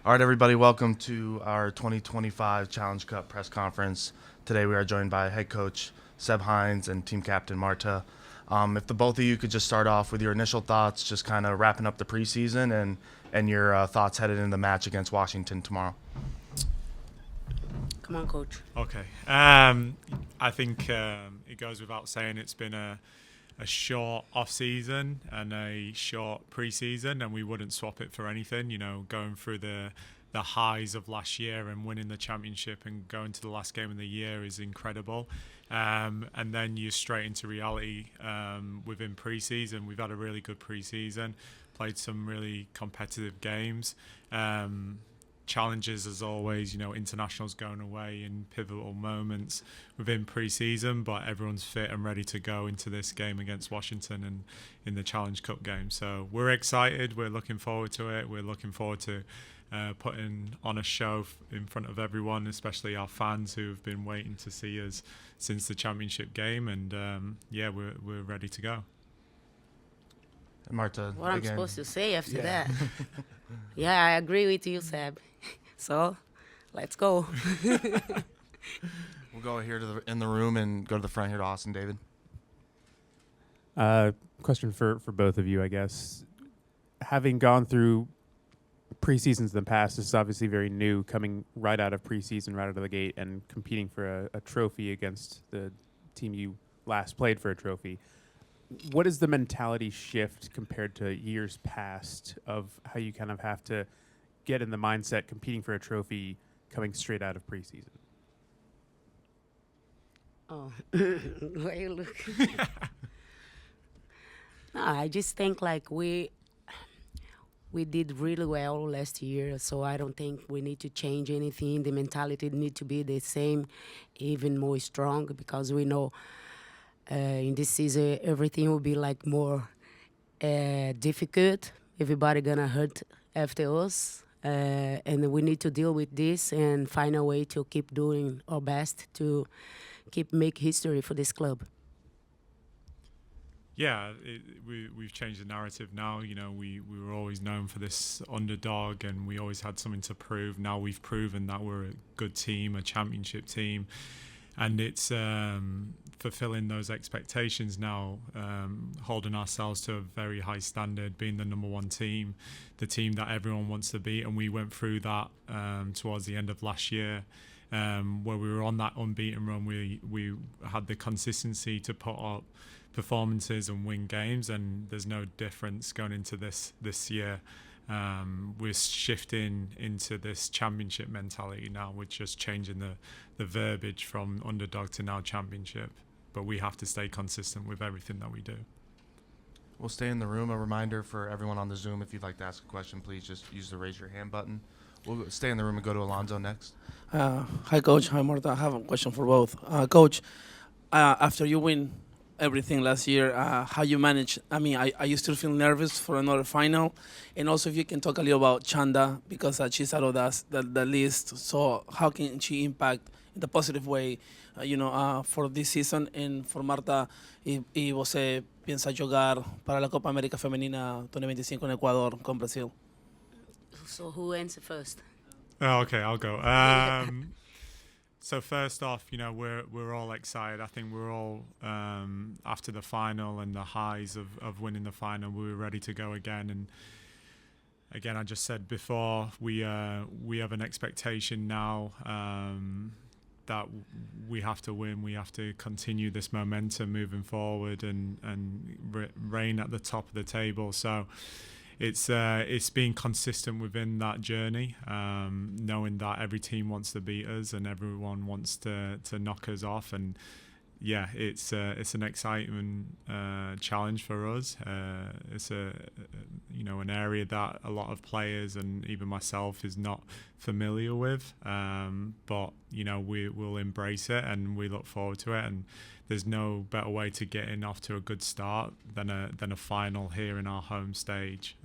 All right, everybody, welcome to our 2025 Challenge Cup press conference. Today we are joined by head coach Seb Hines and team captain Marta. If the both of you could just start off with your initial thoughts, just kind of wrapping up the preseason and your thoughts headed into the match against Washington tomorrow. Come on, coach. Okay. I think it goes without saying it's been a short off season and a short preseason, and we wouldn't swap it for anything. You know, going through the highs of last year and winning the championship and going to the last game of the year is incredible. And then you're straight into reality within preseason. We've had a really good preseason, played some really competitive games. Challenges as always, you know, internationals going away in pivotal moments within pre-season, but everyone's fit and ready to go into this game against Washington and in the Challenge Cup game. So we're excited, we're looking forward to it, we're looking forward to putting on a show in front of everyone, especially our fans who have been waiting to see us since the championship game, and we're ready to go. And Marta, What I'm again, supposed to say after that? Yeah, I agree with you, Seb. So, let's go. we'll go here in the room and go to the front here to Austin. David. Question for both of you, I guess. Having gone through preseasons in the past, this is obviously very new, coming right out of preseason, right out of the gate, and competing for a trophy against the team you last played for a trophy. What is the mentality shift compared to years past of how you kind of have to get in the mindset competing for a trophy coming straight out of preseason? Oh, where you look? No, I just think like we did really well last year, so I don't think we need to change anything. The mentality need to be the same, even more strong, because we know in this season everything will be like more difficult. Everybody gonna hurt after us, and we need to deal with this and find a way to keep doing our best to make history for this club. Yeah, we've changed the narrative now. You know, we were always known for this underdog, and we always had something to prove. Now we've proven that we're a good team, a championship team, and it's fulfilling those expectations now, holding ourselves to a very high standard, being the number one team, the team that everyone wants to be. And we went through that towards the end of last year, where we were on that unbeaten run. We had the consistency to put up performances and win games, and there's no difference going into this year. We're shifting into this championship mentality now. We're just changing the verbiage from underdog to now championship, but we have to stay consistent with everything that we do. We'll stay in the room. A reminder for everyone on the Zoom, if you'd like to ask a question, please just use the raise your hand button. We'll stay in the room and go to Alonzo next. Hi, Coach. Hi, Marta. I have a question for both. Coach, after you win everything last year, how you manage? I mean, are you still feel nervous for another final? And also, if you can talk a little about Chanda, because she's out of the list. So how can she impact in the positive way, for this season? And for Marta, y você piensa jogar para la Copa América Femenina 2025 en Ecuador con Brasil? So who answer first? Oh, okay, I'll go. So first off, you know, we're all excited. I think we're all after the final and the highs of winning the final, we were ready to go again. And again, I just said before, we have an expectation now that we have to win. We have to continue this momentum moving forward and reign at the top of the table. So it's being consistent within that journey, knowing that every team wants to beat us and everyone wants to knock us off. And yeah, it's an exciting challenge for us. It's an area that a lot of players and even myself is not familiar with. But you know, we will embrace it and we look forward to it. And there's no better way to get in off to a good start than a final here in our home stage.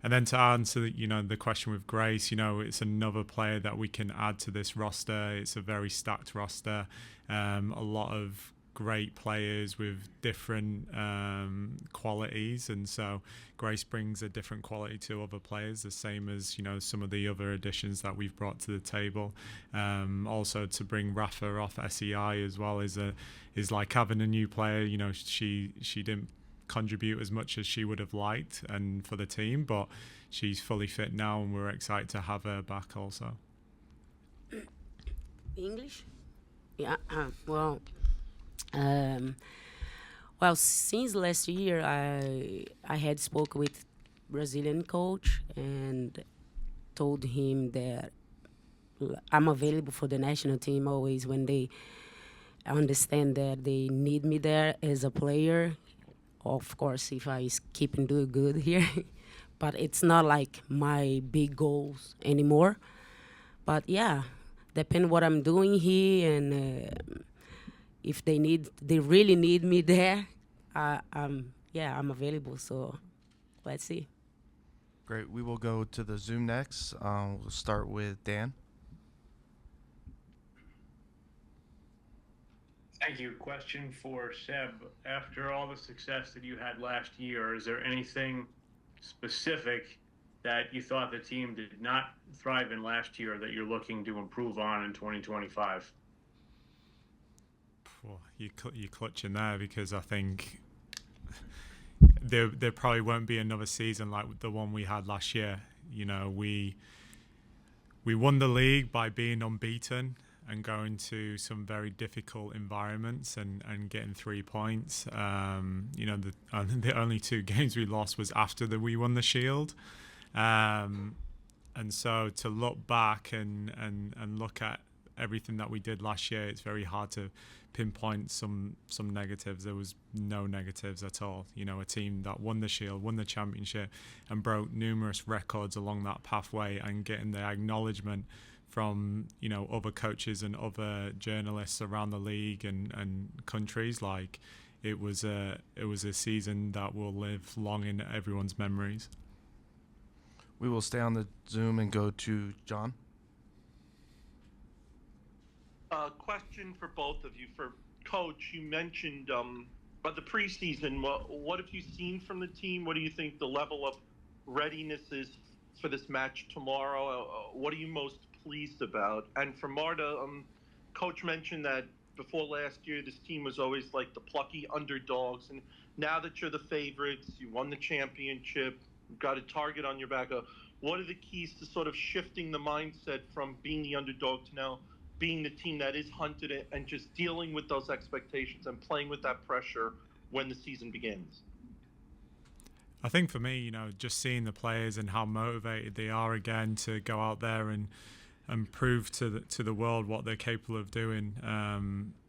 And then to answer, the question with Grace, it's another player that we can add to this roster. It's a very stacked roster. A lot of great players with different qualities, and so Grace brings a different quality to other players, the same as some of the other additions that we've brought to the table. Also, to bring Rafa off SEI as well is like having a new player. She didn't contribute as much as she would have liked and for the team, but she's fully fit now, and we're excited to have her back also. English? Yeah. Well, since last year, I had spoke with Brazilian coach and told him that I'm available for the national team always when they understand that they need me there as a player. Of course, if I keep and do good here, but it's not like my big goals anymore. But yeah, depend what I'm doing here, and if they really need me there, I'm available. So let's see. Great. We will go to the Zoom next. We'll start with Dan. Thank you. Question for Seb. After all the success that you had last year, is there anything specific that you thought the team did not thrive in last year that you're looking to improve on in 2025? You're clutching there, because I think there probably won't be another season like the one we had last year. We won the league by being unbeaten and going to some very difficult environments and getting 3 points. The only 2 games we lost was after we won the Shield. And so to look back and look at everything that we did last year, it's very hard to pinpoint some negatives. There was no negatives at all. A team that won the Shield, won the championship, and broke numerous records along that pathway, and getting the acknowledgement from other coaches and other journalists around the league and countries. Like, it was a season that will live long in everyone's memories. We will stay on the Zoom and go to John. Question for both of you. For Coach, you mentioned about the preseason. What have you seen from the team? What do you think the level of readiness is for this match tomorrow? What are you most pleased about? And for Marta, Coach mentioned that before last year, this team was always like the plucky underdogs. And now that you're the favorites, you won the championship, you've got a target on your back. What are the keys to sort of shifting the mindset from being the underdog to now being the team that is hunted and just dealing with those expectations and playing with that pressure when the season begins? I think for me, just seeing the players and how motivated they are again to go out there and prove to the world what they're capable of doing.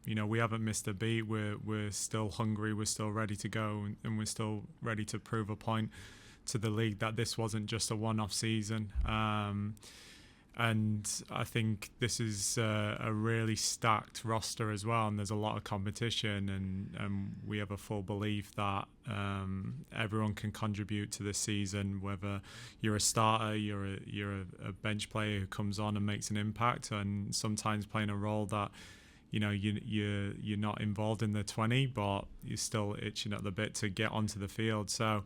We haven't missed a beat. We're still hungry. We're still ready to go, and we're still ready to prove a point to the league that this wasn't just a one-off season. And I think this is a really stacked roster as well, and there's a lot of competition, and we have a full belief that everyone can contribute to this season, whether you're a starter, you're a bench player who comes on and makes an impact, and sometimes playing a role that you're not involved in the 20, but you're still itching at the bit to get onto the field. So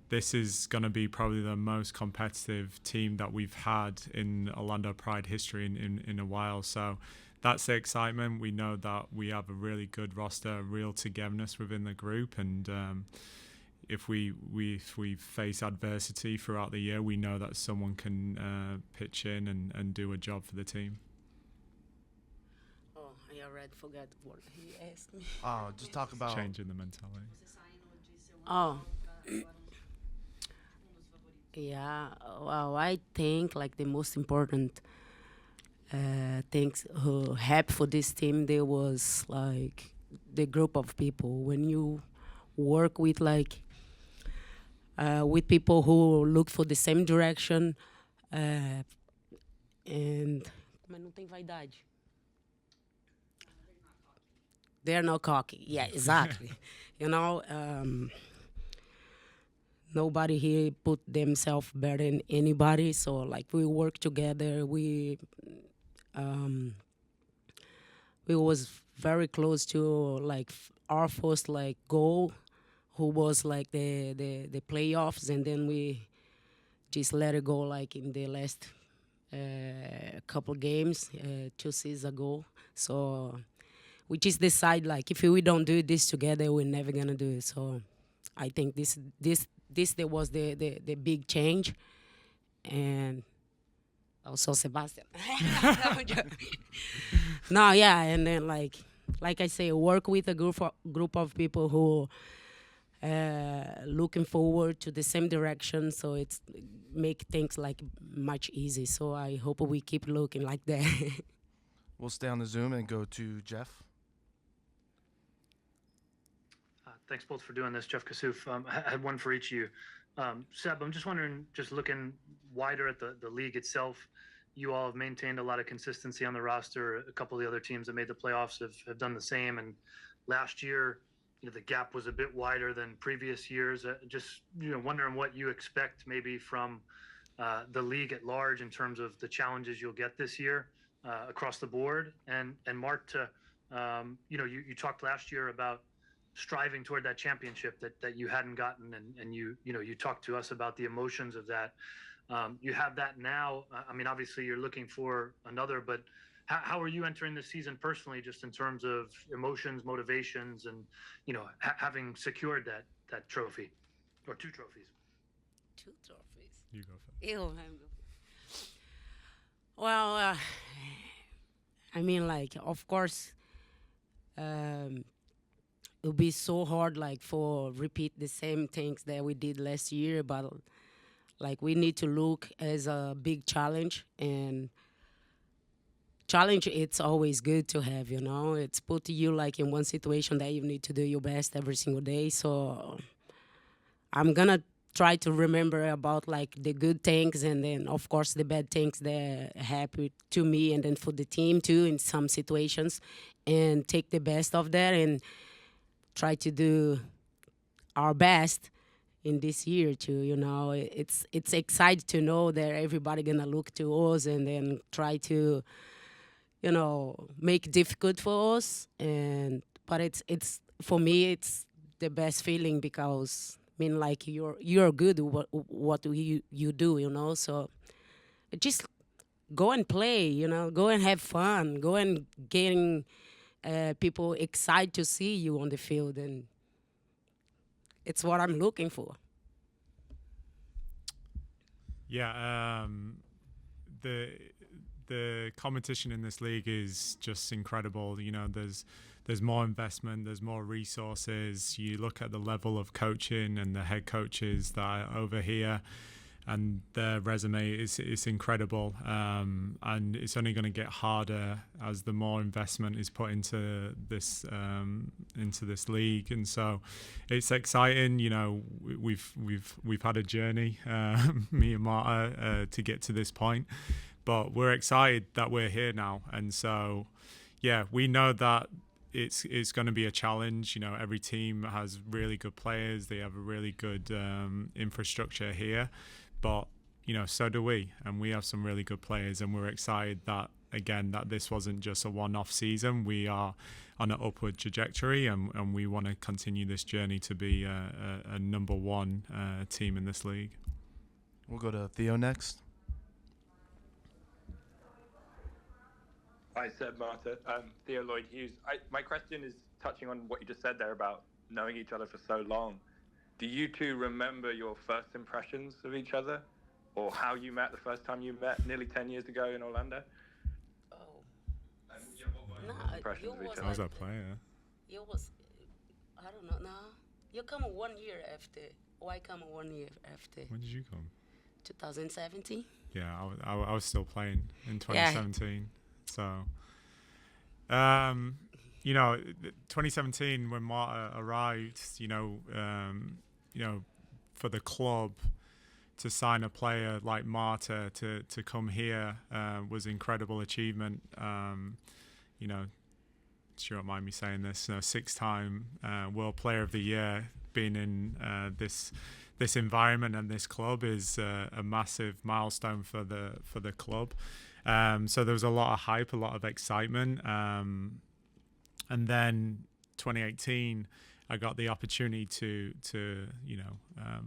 this is going to be probably the most competitive team that we've had in Orlando Pride history in a while. So that's the excitement. We know that we have a really good roster, real togetherness within the group, and if we face adversity throughout the year, we know that someone can pitch in and do a job for the team. Oh, I already forgot what he asked me. Just talk about changing the mentality. Oh. Yeah, well, I think like the most important things who helped for this team, there was like the group of people. When you work with with people who look for the same direction, and mas não tem vaidade. They're not cocky. Yeah, exactly. Nobody here put themselves better than anybody. So like we work together. We was very close to like our first like goal, who was like the playoffs, and then we just let it go like in the last couple games 2 seasons ago. So we just decide like if we don't do this together, we're never gonna do it. So I think this there was the big change, and also Sebastian. No, yeah, and then like I say, work with a group of people who looking forward to the same direction, so it's make things like much easy. So I hope we keep looking like that. We'll stay on the Zoom and go to Jeff. Thanks both for doing this. Jeff Kassouf. I had one for each of you. Seb, I'm just wondering, just looking wider at the league itself, you all have maintained a lot of consistency on the roster. A couple of the other teams that made the playoffs have done the same. And last year, the gap was a bit wider than previous years. Just wondering what you expect maybe from the league at large in terms of the challenges you'll get this year across the board. And Marta, you talked last year about striving toward that championship that you hadn't gotten, and you talked to us about the emotions of that. You have that now. I mean, obviously you're looking for another, but how are you entering this season personally, just in terms of emotions, motivations, and having secured that trophy or 2 trophies? 2 trophies. You go first. Ew, well, I mean, like, of course, it'll be so hard, like, for repeat the same things that we did last year, but like we need to look as a big challenge, and challenge, it's always good to have, it's put you like in one situation that you need to do your best every single day. So I'm gonna try to remember about like the good things, and then of course the bad things that happen to me and then for the team too in some situations, and take the best of that and try to do our best in this year too. It's exciting to know that everybody gonna look to us and then try to make difficult for us. But it's for me, it's the best feeling, because I mean, like, you're good at what you do, so just go and play, go and have fun, go and getting people excited to see you on the field, and it's what I'm looking for. Yeah, the competition in this league is just incredible. There's more investment, there's more resources. You look at the level of coaching and the head coaches that are over here, and their resume is incredible. And it's only going to get harder as the more investment is put into this league. And so it's exciting. We've had a journey, me and Marta, to get to this point. But we're excited that we're here now. And so, yeah, we know that it's going to be a challenge. Every team has really good players. They have a really good infrastructure here. But, so do we. And we have some really good players. And we're excited that this wasn't just a one-off season. We are on an upward trajectory, and we want to continue this journey to be a number one team in this league. We'll go to Theo next. Hi, Seb, Marta. Theo Lloyd Hughes. My question is touching on what you just said there about knowing each other for so long. Do you two remember your first impressions of each other, or how you met the first time you met nearly 10 years ago in Orlando? Oh. And what were your impressions of each other? I was a player. You was, I don't know. No, you come 1 year after. Why come 1 year after? When did you come? 2017. Yeah, I was still playing in 2017. So, 2017 when Marta arrived, for the club to sign a player like Marta to come here was incredible achievement. She won't mind me saying this. 6-time World Player of the Year, being in this environment and this club is a massive milestone for the club. So there was a lot of hype, a lot of excitement. And then 2018, I got the opportunity to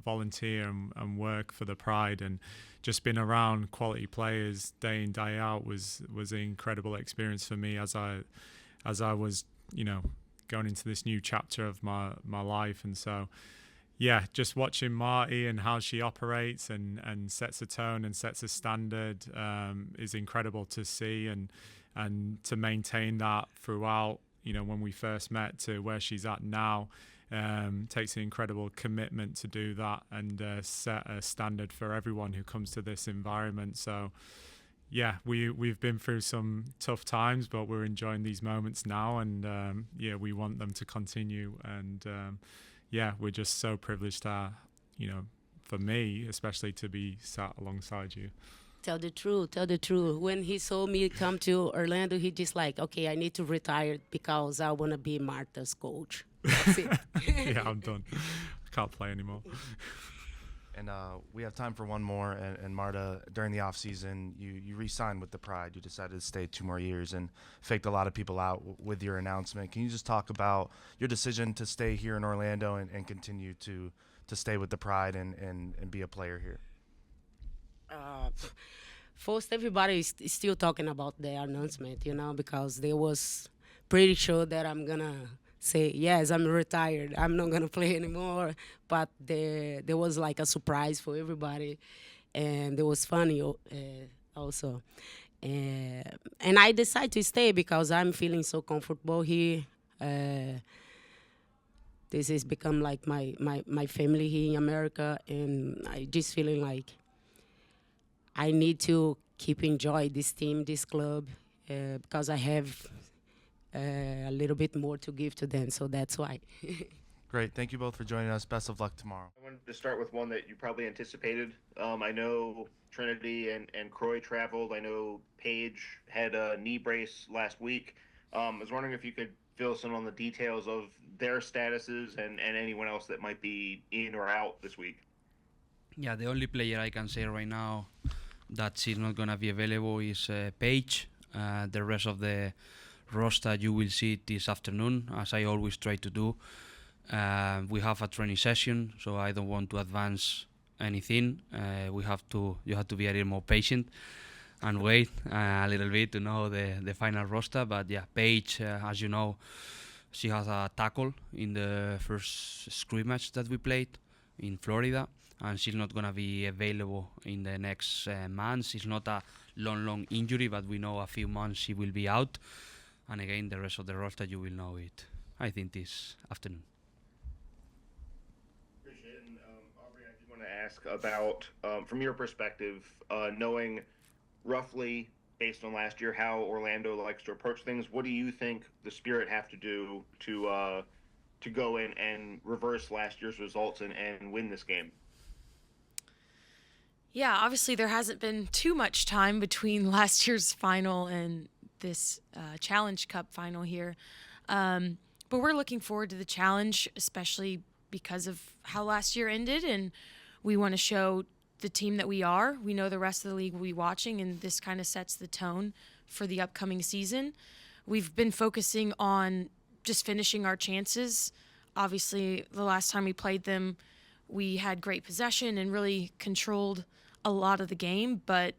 volunteer and work for the Pride, and just being around quality players day in, day out was an incredible experience for me as I was going into this new chapter of my life. And so yeah, just watching Marty and how she operates and sets a tone and sets a standard is incredible to see, and to maintain that throughout, when we first met to where she's at now, takes an incredible commitment to do that and set a standard for everyone who comes to this environment. So yeah, we've been through some tough times, but we're enjoying these moments now, and we want them to continue. And we're just so privileged to, for me especially, to be sat alongside you. Tell the truth. When he saw me come to Orlando, he just like, okay, I need to retire because I want to be Marta's coach. That's it. Yeah, I'm done. I can't play anymore. And we have time for one more. And Marta, during the off season, you re-signed with the Pride. You decided to stay 2 more years and faked a lot of people out with your announcement. Can you just talk about your decision to stay here in Orlando and continue to stay with the Pride and be a player here? First, everybody is still talking about the announcement, because they was pretty sure that I'm gonna say, yes, I'm retired, I'm not gonna play anymore. But there was like a surprise for everybody, and it was funny also. And I decided to stay because I'm feeling so comfortable here. This has become like my family here in America, and I just feeling like I need to keep enjoy this team, this club, because I have a little bit more to give to them, so that's why. Great. Thank you both for joining us. Best of luck tomorrow. I wanted to start with one that you probably anticipated. I know Trinity and Croy traveled. I know Paige had a knee brace last week. I was wondering if you could fill us in on the details of their statuses and anyone else that might be in or out this week. Yeah, the only player I can say right now that she's not going to be available is Paige. The rest of the roster you will see it this afternoon, as I always try to do. We have a training session, so I don't want to advance anything. You have to be a little more patient and wait a little bit to know the final roster. But yeah, Paige, as you know, she has a tackle in the first scrimmage that we played in Florida, and she's not going to be available in the next months. It's not a long injury, but we know a few months she will be out. And again, the rest of the roster, you will know it, I think, this afternoon. Appreciate it. And Aubrey, I do want to ask about, from your perspective, knowing roughly, based on last year, how Orlando likes to approach things, what do you think the Spirit have to do to go in and reverse last year's results and win this game? Yeah, obviously there hasn't been too much time between last year's final and this Challenge Cup final here. But we're looking forward to the challenge, especially because of how last year ended, and we want to show the team that we are. We know the rest of the league will be watching, and this kind of sets the tone for the upcoming season. We've been focusing on just finishing our chances. Obviously, the last time we played them, we had great possession and really controlled a lot of the game, but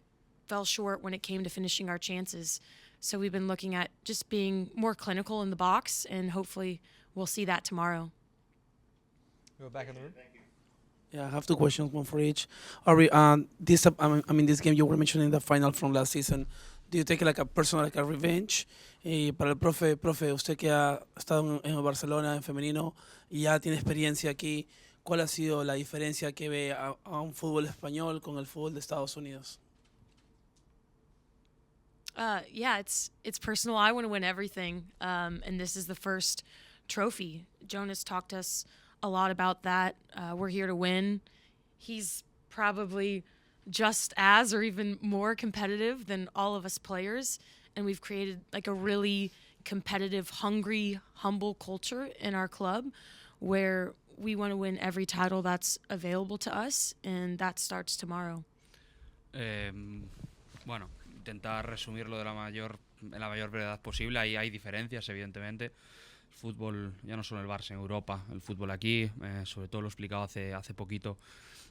fell short when it came to finishing our chances. So we've been looking at just being more clinical in the box, and hopefully we'll see that tomorrow. Go back in the room. Yeah, I have 2 questions, one for each. Ari, this game you were mentioning the final from last season. Do you take like a personal, like a revenge? Para el profe, usted que ha estado en Barcelona en femenino y ya tiene experiencia aquí, ¿cuál ha sido la diferencia que ve a un fútbol español con el fútbol de Estados Unidos? Yeah, it's personal. I want to win everything, and this is the first trophy. Jonas talked to us a lot about that. We're here to win. He's probably just as or even more competitive than all of us players, and we've created like a really competitive, hungry, humble culture in our club where we want to win every title that's available to us, and that starts tomorrow. Bueno, intentar resumirlo de la mayor en la mayor brevedad posible. Ahí hay diferencias, evidentemente. El fútbol, ya no solo el Barça en Europa, el fútbol aquí, sobre todo lo he explicado hace poquito,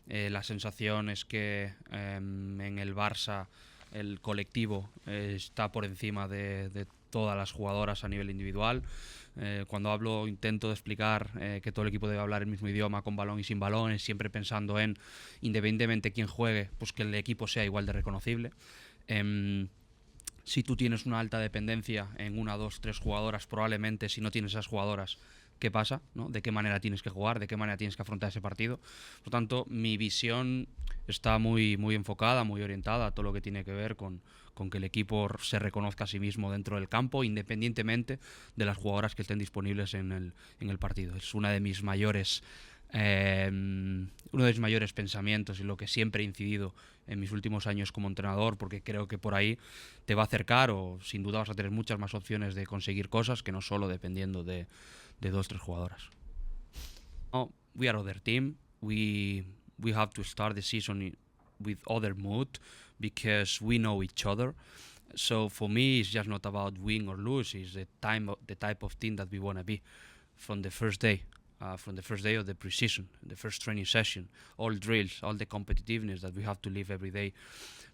la sensación es que en el Barça el colectivo está por encima de todas las jugadoras a nivel individual. Cuando hablo, intento de explicar que todo el equipo debe hablar el mismo idioma, con balón y sin balón, siempre pensando en, independientemente quién juegue, pues que el equipo sea igual de reconocible. Si tú tienes una alta dependencia en 1, 2, 3 jugadoras, probablemente si no tienes esas jugadoras, ¿qué pasa? ¿No? ¿De qué manera tienes que jugar? ¿De qué manera tienes que afrontar ese partido? Por lo tanto, mi visión está muy enfocada, muy orientada a todo lo que tiene que ver con que el equipo se reconozca a sí mismo dentro del campo, independientemente de las jugadoras que estén disponibles en el partido. Es uno de mis mayores pensamientos y lo que siempre he incidido en mis últimos años como entrenador, porque creo que por ahí te va a acercar, o sin duda vas a tener muchas más opciones de conseguir cosas que no solo dependiendo de 2, 3 jugadoras. We are other team. We have to start the season with other mood because we know each other. So for me, it's just not about win or lose. It's the type of team that we want to be from the first day. From the first day of the preseason, the first training session, all drills, all the competitiveness that we have to live every day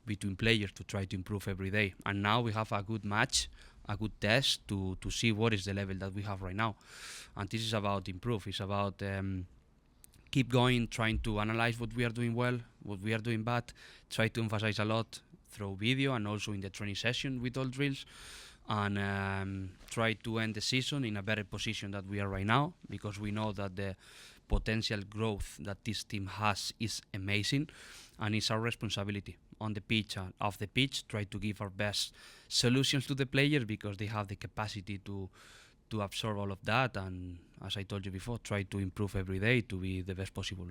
between players to try to improve every day. And now we have a good match, a good test to see what is the level that we have right now. And this is about improve. It's about keep going, trying to analyze what we are doing well, what we are doing bad, try to emphasize a lot through video and also in the training session with all drills, and try to end the season in a better position that we are right now, because we know that the potential growth that this team has is amazing, and it's our responsibility on the pitch and off the pitch, try to give our best solutions to the players, because they have the capacity to absorb all of that, and as I told you before, try to improve every day to be the best possible.